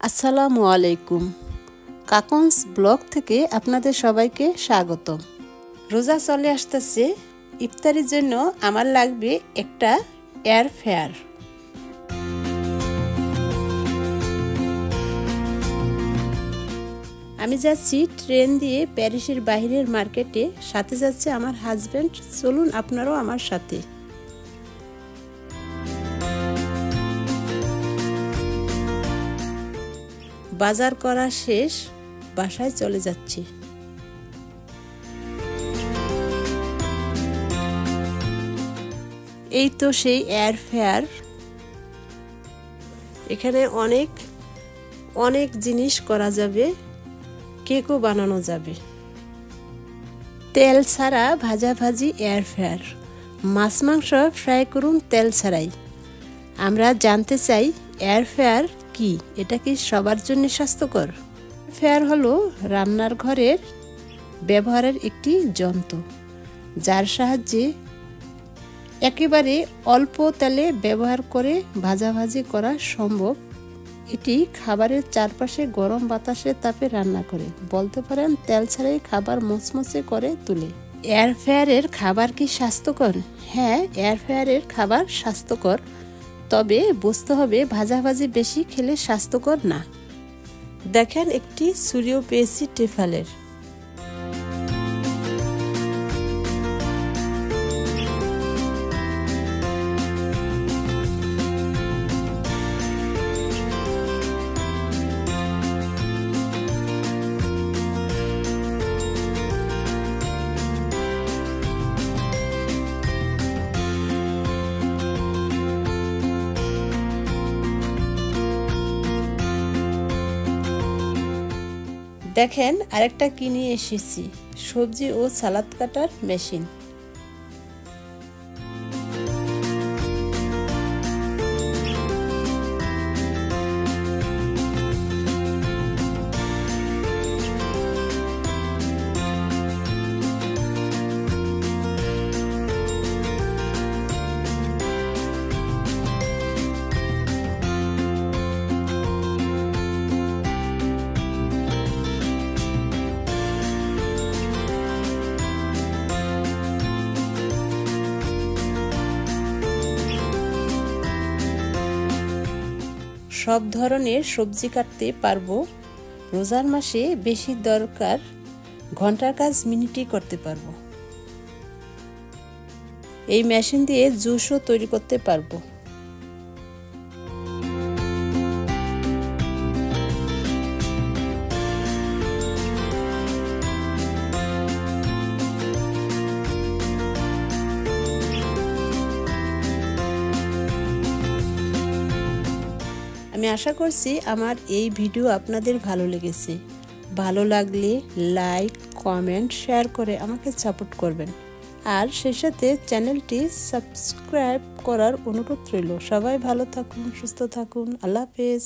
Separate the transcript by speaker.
Speaker 1: আসসালামু আলাইকুম। কাকনস ব্লগ থেকে আপনাদের সবাইকে স্বাগতম। রোজা চলে আসতেছে, ইফতারির জন্য আমার লাগবে একটা এয়ার ফ্রায়ার। আমি যাচ্ছি ট্রেন দিয়ে প্যারিসের বাইরের মার্কেটে, সাথে যাচ্ছে আমার হাজব্যান্ড। চলুন আপনারাও আমার সাথে। বাজার করা শেষ, বাসায় চলে যাচ্ছি। এই তো সেই এয়ার ফ্রায়ার। এখানে অনেক জিনিস করা যাবে, কেকও বানানো যাবে। তেল ছাড়া ভাজাভাজি এয়ার ফ্রায়ার। মাছ মাংস ফ্রাই করুন তেল ছাড়াই। আমরা জানতে চাই এয়ার ফ্রায়ার কি, এটা কি সবার জন্য স্বাস্থ্যকর? ফ্রায়ার হলো রান্নার ঘরের ব্যবহারের একটি যন্ত্র, যার সাহায্যে একেবারে অল্প তেলে ব্যবহার করে ভাজাভাজি করা সম্ভব। এটি খাবারের চারপাশে গরম বাতাসের তাপে রান্না করে, বলতে পারেন তেল ছাড়াই খাবার মচমচে করে তোলে। এয়ার ফ্রায়ারের খাবার কি স্বাস্থ্যকর? হ্যাঁ, এয়ার ফ্রায়ারের খাবার স্বাস্থ্যকর, তবে বুঝতে হবে ভাজাভাজি বেশি খেলে স্বাস্থ্যকর না। দেখেন একটি ছুরিও পেয়েছি টেফালের। দেখেন আরেকটা কিনে এসেছি, সবজি ও সালাদ কাটার মেশিন। সব ধরনের সবজি কাটতে পারবো। রোজার মাসে বেশি দরকার, ঘন্টার কাজ মিনিটেই করতে পারবো। এই মেশিন দিয়ে জুসও তৈরি করতে পারবো। আমি আশা করছি আমার এই ভিডিও আপনাদের ভালো লেগেছে। ভালো লাগলে লাইক, কমেন্ট, শেয়ার করে আমাকে সাপোর্ট করবেন, আর সেই সাথে চ্যানেলটি সাবস্ক্রাইব করার অনুরোধ রইল। সবাই ভালো থাকুন, সুস্থ থাকুন। আল্লাহ হাফেজ।